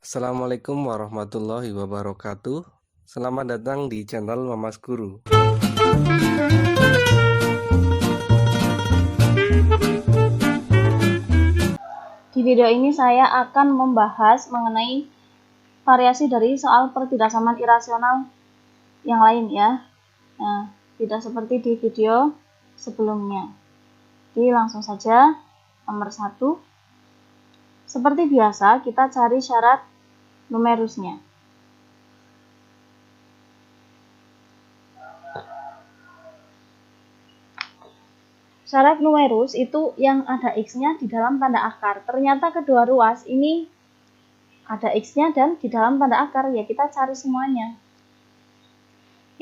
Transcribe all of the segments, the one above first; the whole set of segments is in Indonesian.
Assalamualaikum warahmatullahi wabarakatuh. Selamat datang di channel Mamas Guru. Di video ini saya akan membahas mengenai variasi dari soal pertidaksamaan irasional yang lain ya. Nah, tidak seperti di video sebelumnya. Jadi langsung saja nomor 1. Seperti biasa kita cari syarat numerusnya. Syarat numerus itu yang ada x-nya di dalam tanda akar. Ternyata kedua ruas ini ada x-nya dan di dalam tanda akar, ya kita cari semuanya.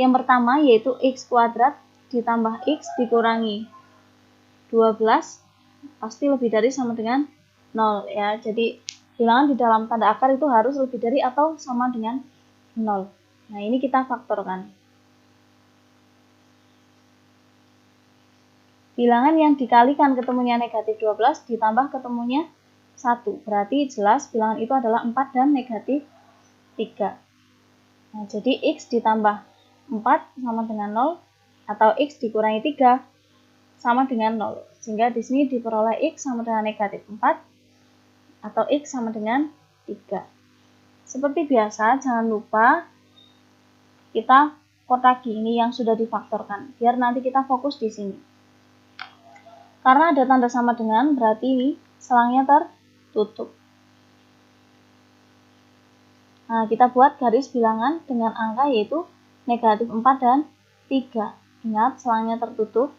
Yang pertama yaitu x kuadrat ditambah x dikurangi 12 pasti lebih dari sama dengan 0 ya. Jadi bilangan di dalam tanda akar itu harus lebih dari atau sama dengan 0. Nah, ini kita faktorkan. Bilangan yang dikalikan ketemunya negatif 12 ditambah ketemunya 1. Berarti jelas bilangan itu adalah 4 dan negatif 3. Nah, jadi x ditambah 4 sama dengan 0 atau x dikurangi 3 sama dengan 0. Sehingga di sini diperoleh x sama dengan negatif 4 atau x sama dengan 3. Seperti biasa, jangan lupa kita kotaki ini yang sudah difaktorkan, biar nanti kita fokus di sini. Karena ada tanda sama dengan, berarti ini selangnya tertutup. Nah, kita buat garis bilangan dengan angka yaitu negatif 4 dan 3. Ingat, selangnya tertutup.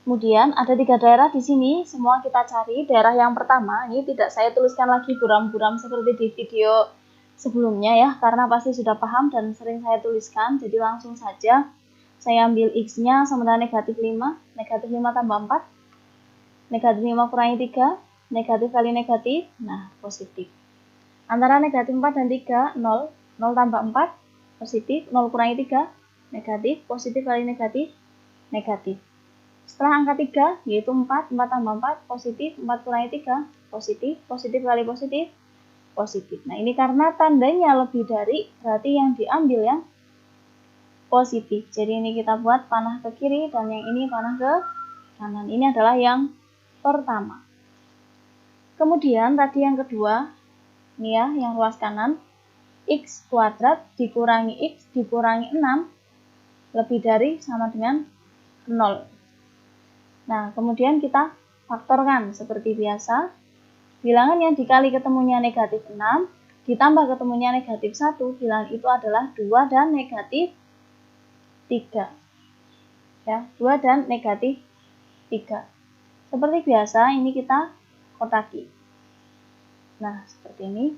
Kemudian ada 3 daerah di sini, semua kita cari. Daerah yang pertama, ini tidak saya tuliskan lagi buram-buram seperti di video sebelumnya ya, karena pasti sudah paham dan sering saya tuliskan, jadi langsung saja. Saya ambil x-nya sama dengan negatif 5, negatif 5 tambah 4, negatif 5 kurangi 3, negatif kali negatif, nah positif. Antara negatif 4 dan 3, 0, 0 tambah 4, positif, 0 kurangi 3, negatif, positif kali negatif, negatif. Setelah angka 3, yaitu 4, 4 tambah 4, positif, 4 kurangi 3, positif, positif kali positif, positif. Nah, ini karena tandanya lebih dari, berarti yang diambil yang positif. Jadi ini kita buat panah ke kiri dan yang ini panah ke kanan. Ini adalah yang pertama. Kemudian tadi yang kedua, ini ya, yang ruas kanan, x kuadrat dikurangi x dikurangi 6 lebih dari sama dengan 0. Nah, kemudian kita faktorkan seperti biasa. Bilangan yang dikali ketemunya negatif 6 ditambah ketemunya negatif 1, bilangan itu adalah 2 dan negatif 3. Ya, 2 dan negatif 3. Seperti biasa, ini kita kotaki. Nah, seperti ini.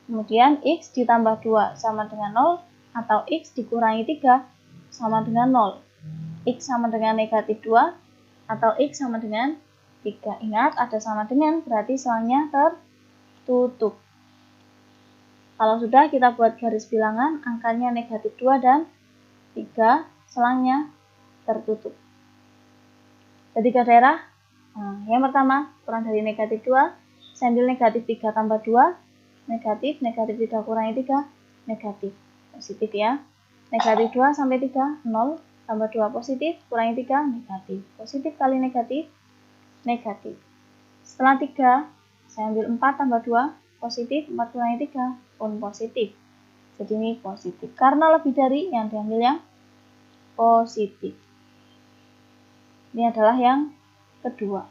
Kemudian x ditambah 2 sama dengan 0 atau x dikurangi 3 sama dengan 0. X sama dengan negatif 2 atau x sama dengan 3. Ingat, ada sama dengan, berarti selangnya tertutup. Kalau sudah, kita buat garis bilangan, angkanya negatif 2 dan 3, selangnya tertutup. Ada 3 daerah. Nah, yang pertama, kurang dari negatif 2, saya ambil negatif 3 tambah 2, negatif, negatif 3 kurangi 3, negatif, positif ya. Negatif 2 sampai 3, 0, tambah 2 positif, kurangi 3, negatif. Positif kali negatif, negatif. Setelah 3, saya ambil 4 tambah 2, positif, 4 kurangi 3, pun positif. Jadi ini positif. Karena lebih dari, yang diambil yang positif. Ini adalah yang kedua.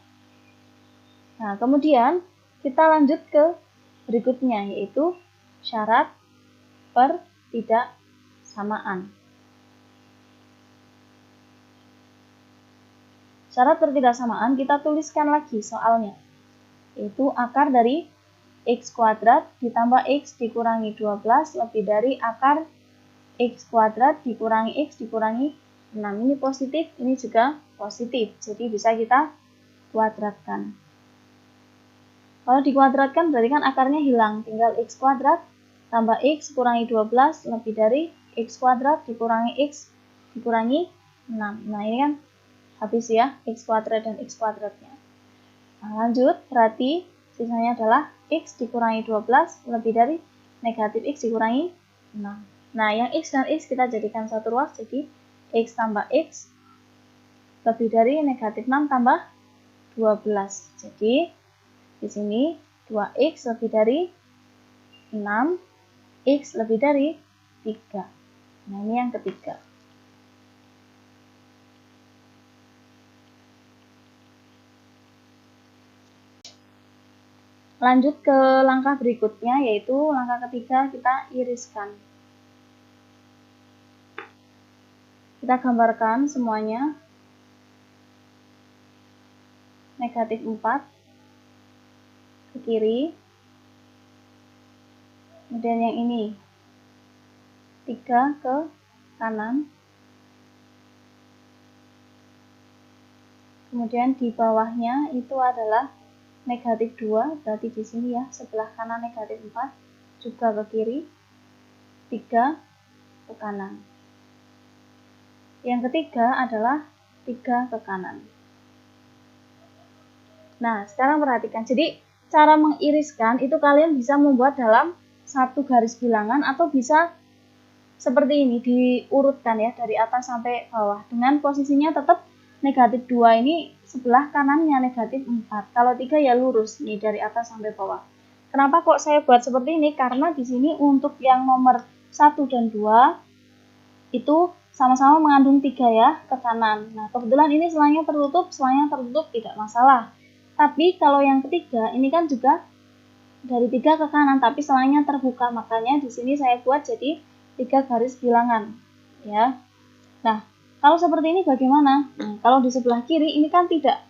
Nah, kemudian kita lanjut ke berikutnya, yaitu syarat pertidaksamaan. Syarat pertidaksamaan kita tuliskan lagi soalnya, yaitu akar dari x kuadrat ditambah x dikurangi 12 lebih dari akar x kuadrat dikurangi x dikurangi 6. Ini positif, ini juga positif, jadi bisa kita kuadratkan. Kalau dikuadratkan berarti kan akarnya hilang, tinggal x kuadrat tambah x kurangi 12 lebih dari x kuadrat dikurangi x dikurangi 6. Nah, ini kan habis ya, x kuadrat dan x kuadratnya. Nah, lanjut, berarti Sisanya adalah X dikurangi 12 lebih dari negatif X dikurangi 6. Nah, yang X dan X kita jadikan satu ruas, jadi X tambah X lebih dari negatif 6 tambah 12. Jadi, di sini 2X lebih dari 6, X lebih dari 3. Nah, ini yang ketiga. Lanjut ke langkah berikutnya, yaitu langkah ketiga, kita iriskan. Kita gambarkan semuanya. Negatif 4 ke kiri. Kemudian yang ini 3 ke kanan. Kemudian di bawahnya itu adalah negatif 2, berarti di sini ya, sebelah kanan negatif 4, juga ke kiri, 3 ke kanan. Yang ketiga adalah 3 ke kanan. Nah, sekarang perhatikan. Jadi, cara mengiriskan itu kalian bisa membuat dalam satu garis bilangan atau bisa seperti ini, diurutkan ya, dari atas sampai bawah. Dengan posisinya tetap negatif 2 ini sebelah kanannya negatif 4. Kalau 3 ya lurus nih dari atas sampai bawah. Kenapa kok saya buat seperti ini? Karena di sini untuk yang nomor 1 dan 2 itu sama-sama mengandung 3 ya ke kanan. Nah, kebetulan ini selangnya tertutup tidak masalah. Tapi kalau yang ketiga ini kan juga dari 3 ke kanan tapi selangnya terbuka, makanya di sini saya buat jadi 3 garis bilangan ya. Nah, kalau seperti ini bagaimana? Nah, kalau di sebelah kiri ini kan tidak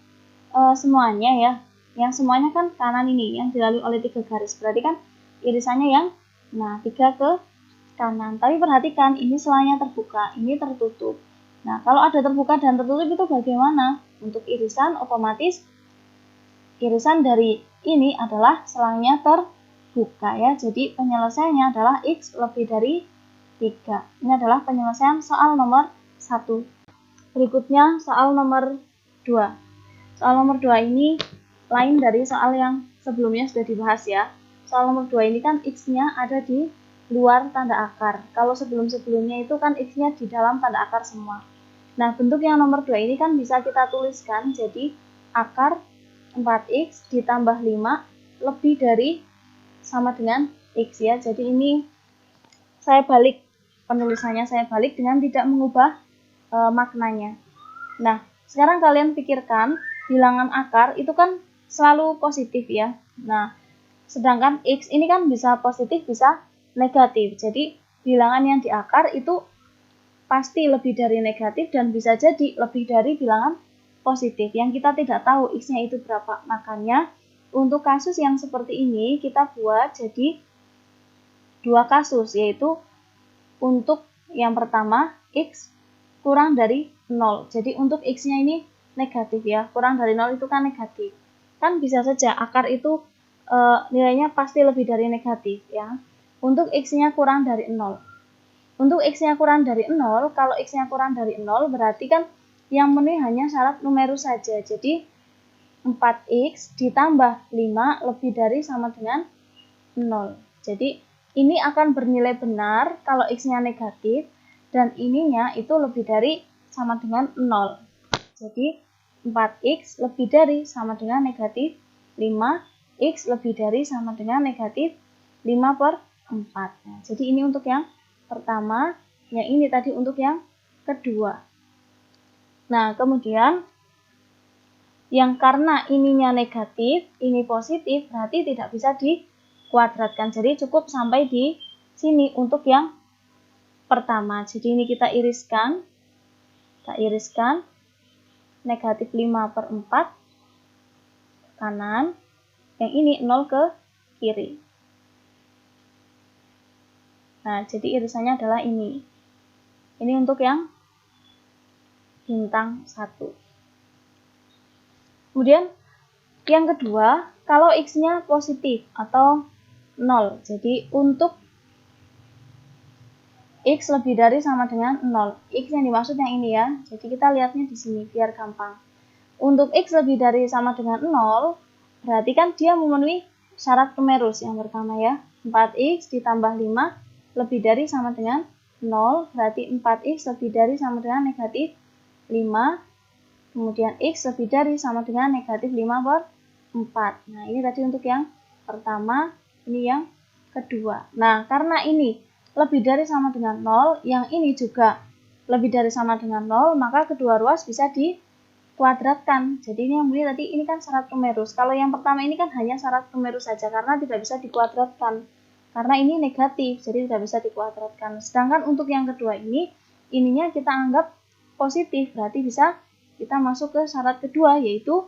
semuanya ya. Yang semuanya kan kanan ini yang dilalui oleh 3 garis. Berarti kan irisannya yang 3 ke kanan. Tapi perhatikan ini selangnya terbuka, ini tertutup. Nah, kalau ada terbuka dan tertutup itu bagaimana? Untuk irisan otomatis irisan dari ini adalah selangnya terbuka ya. Jadi penyelesaiannya adalah X lebih dari 3. Ini adalah penyelesaian soal nomor 1. Berikutnya soal nomor 2. Soal nomor 2 ini lain dari soal yang sebelumnya sudah dibahas ya. Soal nomor 2 ini kan X-nya ada di luar tanda akar. Kalau sebelum-sebelumnya itu kan X-nya di dalam tanda akar semua. Nah, bentuk yang nomor 2 ini kan bisa kita tuliskan jadi akar 4X ditambah 5 lebih dari sama dengan X ya. Jadi ini saya balik penulisannya, saya balik dengan tidak mengubah maknanya. Nah, sekarang kalian pikirkan bilangan akar itu kan selalu positif ya. Nah, sedangkan X ini kan bisa positif bisa negatif. Jadi bilangan yang di akar itu pasti lebih dari negatif dan bisa jadi lebih dari bilangan positif yang kita tidak tahu X-nya itu berapa. Makanya untuk kasus yang seperti ini kita buat jadi 2 kasus, yaitu untuk yang pertama X kurang dari 0. Jadi untuk X-nya ini negatif ya, kurang dari 0 itu kan negatif. Kan bisa saja akar itu nilainya pasti lebih dari negatif ya. Untuk X-nya kurang dari 0. Untuk X-nya kurang dari 0, kalau X-nya kurang dari 0 berarti kan yang memenuhi hanya syarat numerus saja. Jadi 4X ditambah 5 lebih dari sama dengan 0. Jadi ini akan bernilai benar kalau X-nya negatif dan ininya itu lebih dari sama dengan 0. Jadi 4X lebih dari sama dengan negatif 5, X lebih dari sama dengan negatif 5 per 4. Nah, jadi ini untuk yang pertama, yang ini tadi untuk yang kedua. Nah, kemudian yang karena ininya negatif, ini positif, berarti tidak bisa dikuadratkan. Jadi cukup sampai di sini untuk yang pertama. Jadi ini kita iriskan. Kita iriskan negatif 5 per 4 ke kanan. Yang ini 0 ke kiri. Nah, jadi irisannya adalah ini. Ini untuk yang bintang 1. Kemudian yang kedua, kalau X-nya positif atau 0. Jadi untuk X lebih dari sama dengan 0. X yang dimaksud yang ini ya. Jadi kita lihatnya di sini biar gampang. Untuk X lebih dari sama dengan 0, Berarti kan dia memenuhi syarat Kemerus yang pertama ya. 4x ditambah 5 lebih dari sama dengan 0. Berarti 4x lebih dari sama dengan negatif 5. Kemudian x lebih dari sama dengan negatif 5 per 4. Nah, ini tadi untuk yang pertama, ini yang kedua. Nah, karena ini lebih dari sama dengan 0, yang ini juga lebih dari sama dengan 0, maka kedua ruas bisa dikuadratkan. Jadi ini yang bunyi tadi, ini kan syarat Kemerus. Kalau yang pertama ini kan hanya syarat Kemerus saja, karena tidak bisa dikuadratkan. Karena ini negatif, jadi tidak bisa dikuadratkan. Sedangkan untuk yang kedua ini, ininya kita anggap positif, berarti bisa kita masuk ke syarat kedua, yaitu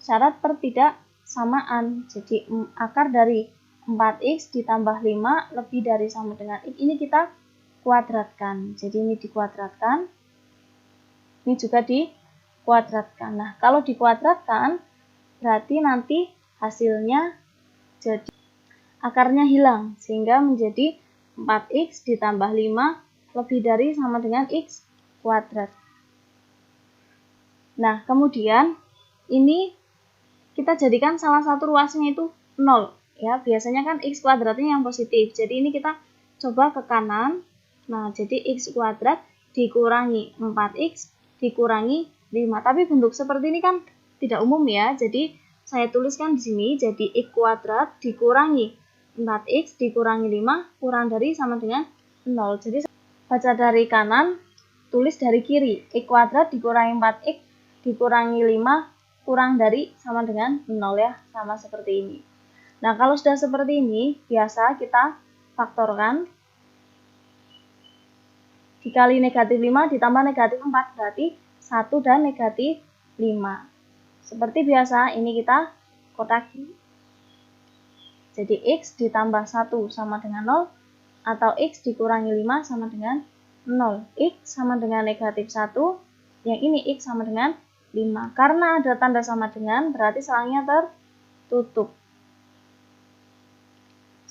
syarat pertidaksamaan. Jadi akar dari 4x ditambah 5 lebih dari sama dengan x, ini kita kuadratkan. Jadi ini dikuadratkan, ini juga dikuadratkan. Nah, kalau dikuadratkan berarti nanti hasilnya jadi akarnya hilang, sehingga menjadi 4x ditambah 5 lebih dari sama dengan x kuadrat. Nah, kemudian ini kita jadikan salah satu ruasnya itu 0. Ya, biasanya kan x kuadratnya yang positif. Jadi ini kita coba ke kanan. Nah, jadi x kuadrat dikurangi 4x dikurangi 5. Tapi bentuk seperti ini kan tidak umum ya. Jadi saya tuliskan di sini jadi x kuadrat dikurangi 4x dikurangi 5 kurang dari sama dengan 0. Jadi baca dari kanan, tulis dari kiri. X kuadrat dikurangi 4x dikurangi 5 kurang dari sama dengan 0 ya, sama seperti ini. Nah, kalau sudah seperti ini, biasa kita faktorkan. Dikali negatif 5 ditambah negatif 4, berarti 1 dan negatif 5. Seperti biasa, ini kita kotaki. Jadi x ditambah 1 sama dengan 0, atau x dikurangi 5 sama dengan 0. X sama dengan negatif 1, yang ini x sama dengan 5. Karena ada tanda sama dengan, berarti selangnya tertutup.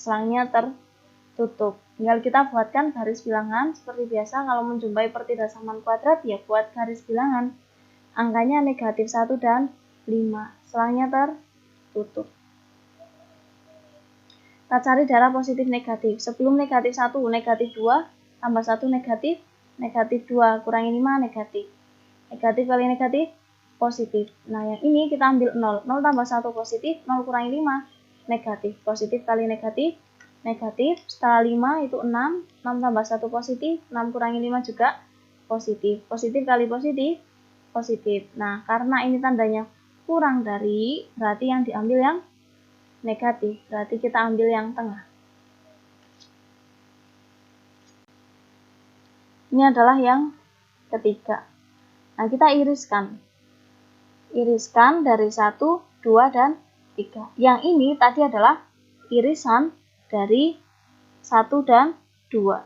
Selangnya tertutup. Tinggal kita buatkan garis bilangan. Seperti biasa, kalau menjumpai pertidaksamaan kuadrat, ya buat garis bilangan. Angkanya negatif 1 dan 5. Selangnya tertutup. Kita cari darah positif negatif. Sebelum negatif 1, negatif 2, tambah 1 negatif, negatif 2, kurangi 5, negatif. Negatif kali negatif, positif. Nah, yang ini kita ambil 0. 0 tambah 1 positif, 0 kurangi 5, negatif. Positif kali negatif, negatif. Setelah 5 itu 6. 6 tambah 1 positif, 6 kurangi 5 juga positif. Positif kali positif, positif. Nah, karena ini tandanya kurang dari, berarti yang diambil yang negatif. Berarti kita ambil yang tengah. Ini adalah yang ketiga. Nah, kita iriskan. Iriskan dari 1, 2, dan 3. Yang ini tadi adalah irisan dari 1 dan 2.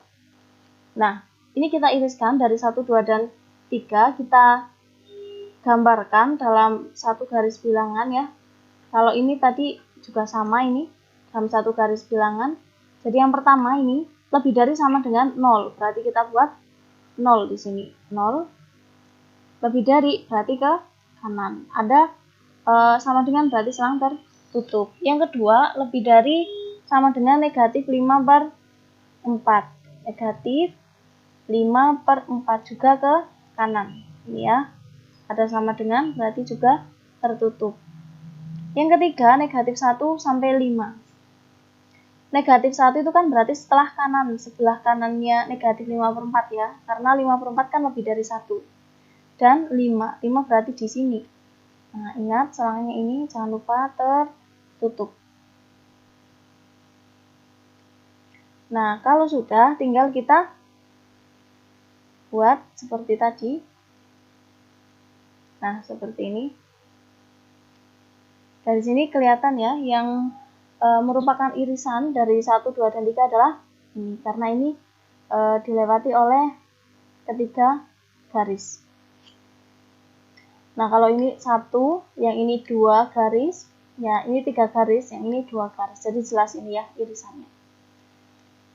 Nah, ini kita iriskan dari 1, 2, dan 3. Kita gambarkan dalam satu garis bilangan ya. Kalau ini tadi juga sama ini, dalam satu garis bilangan. Jadi yang pertama ini lebih dari sama dengan 0. Berarti kita buat 0 di sini. 0 lebih dari berarti ke kanan. Ada sama dengan berarti selang tertutup. Yang kedua, lebih dari sama dengan negatif 5 per 4. Negatif 5 per 4 juga ke kanan. Ini ya. Ada sama dengan berarti juga tertutup. Yang ketiga, negatif 1 sampai 5. Negatif 1 itu kan berarti setelah kanan. Sebelah kanannya negatif 5 per 4 ya. Karena 5 per 4 kan lebih dari 1. Dan 5. 5 berarti di sini. Nah, ingat selangnya ini jangan lupa tertutup. Nah, kalau sudah tinggal kita buat seperti tadi. Nah, seperti ini. Dari sini kelihatan ya, yang merupakan irisan dari 1, 2, dan 3 adalah ini. Karena ini dilewati oleh ketiga garis. Nah, kalau ini 1, yang ini 2 garis, ya ini 3 garis, yang ini 2 garis. Jadi jelas ini ya irisannya.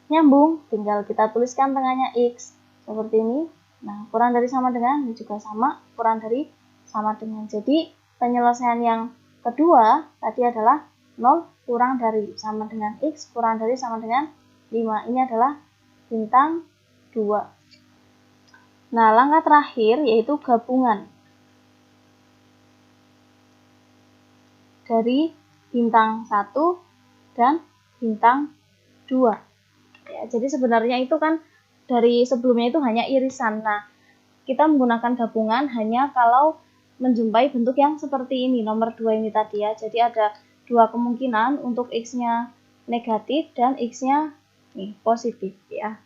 Nyambung, tinggal kita tuliskan tengahnya X. Seperti ini. Nah, kurang dari sama dengan, ini juga sama, kurang dari sama dengan. Jadi, penyelesaian yang kedua tadi adalah 0 kurang dari sama dengan X kurang dari sama dengan 5. Ini adalah bintang 2. Nah, langkah terakhir yaitu gabungan dari bintang 1 dan bintang 2. Ya, jadi sebenarnya itu kan dari sebelumnya itu hanya irisan. Nah, kita menggunakan gabungan hanya kalau menjumpai bentuk yang seperti ini, nomor 2 ini tadi ya. Jadi ada dua kemungkinan untuk X-nya negatif dan X-nya positif ya.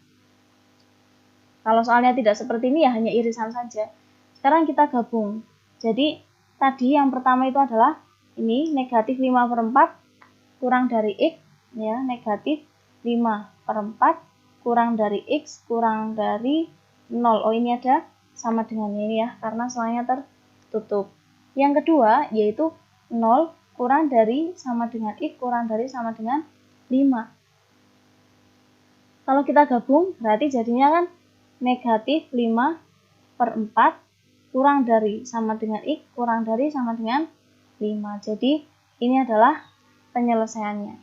Kalau soalnya tidak seperti ini ya hanya irisan saja. Sekarang kita gabung. Jadi tadi yang pertama itu adalah ini negatif 5/4 kurang dari X ya, negatif 5/4 kurang dari X kurang dari 0. Oh, ini ada sama dengan ini ya, karena soalnya tertutup. Yang kedua yaitu 0 kurang dari sama dengan X kurang dari sama dengan 5. Kalau kita gabung berarti jadinya kan negatif 5/4 kurang dari sama dengan X kurang dari sama dengan 5. Jadi ini adalah penyelesaiannya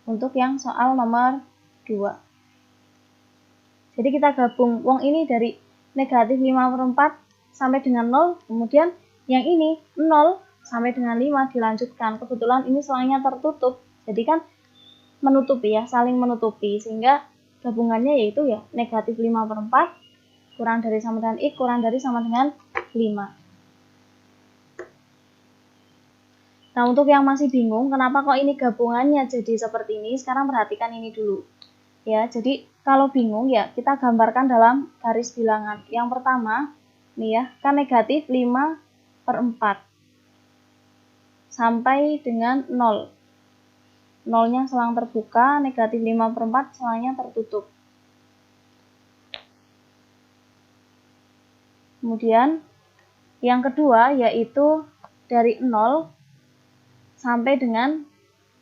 untuk yang soal nomor 2. Jadi kita gabung, wong ini dari negatif 5/4 sampai dengan 0, kemudian yang ini 0 sampai dengan 5 dilanjutkan. Kebetulan ini selangnya tertutup, jadi kan menutupi ya, saling menutupi, sehingga gabungannya yaitu ya negatif 5/4 kurang dari sama dengan X kurang dari sama dengan 5. Nah, untuk yang masih bingung kenapa kok ini gabungannya jadi seperti ini, sekarang perhatikan ini dulu. Ya, jadi kalau bingung ya kita gambarkan dalam garis bilangan. Yang pertama, nih ya, kan negatif 5/4 sampai dengan 0. 0-nya selang terbuka, negatif 5/4 selangnya tertutup. Kemudian yang kedua yaitu dari 0 sampai dengan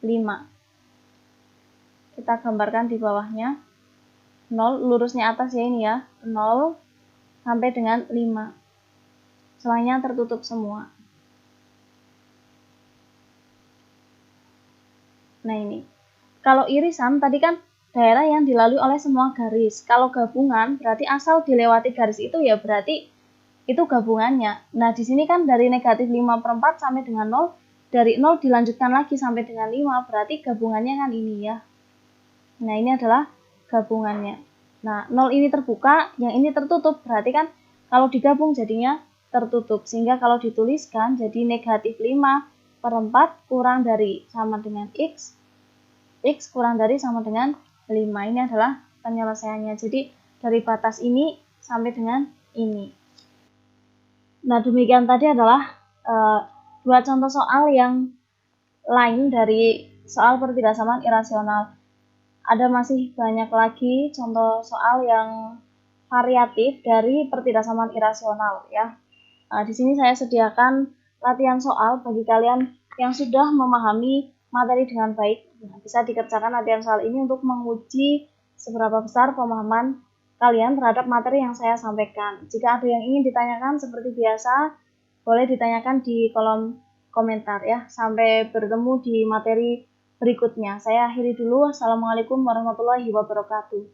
5. Kita gambarkan di bawahnya. 0 lurusnya atas ya ini ya. 0 sampai dengan 5. Selangnya tertutup semua. Nah, ini. Kalau irisan tadi kan daerah yang dilalui oleh semua garis. Kalau gabungan berarti asal dilewati garis itu ya berarti itu gabungannya. Nah, di sini kan dari negatif 5/4 sampai dengan 0. Dari 0 dilanjutkan lagi sampai dengan 5, berarti gabungannya kan ini ya. Nah, ini adalah gabungannya. Nah, 0 ini terbuka, yang ini tertutup, berarti kan kalau digabung jadinya tertutup. Sehingga kalau dituliskan jadi negatif 5/4 kurang dari sama dengan X, X kurang dari sama dengan 5. Ini adalah penyelesaiannya. Jadi dari batas ini sampai dengan ini. Nah, demikian tadi adalah dua contoh soal yang lain dari soal pertidaksamaan irasional. Ada masih banyak lagi contoh soal yang variatif dari pertidaksamaan irasional ya. Di sini saya sediakan latihan soal bagi kalian yang sudah memahami materi dengan baik. Bisa dikerjakan latihan soal ini untuk menguji seberapa besar pemahaman kalian terhadap materi yang saya sampaikan. Jika ada yang ingin ditanyakan seperti biasa, boleh ditanyakan di kolom komentar ya. Sampai bertemu di materi berikutnya. Saya akhiri dulu. Assalamualaikum warahmatullahi wabarakatuh.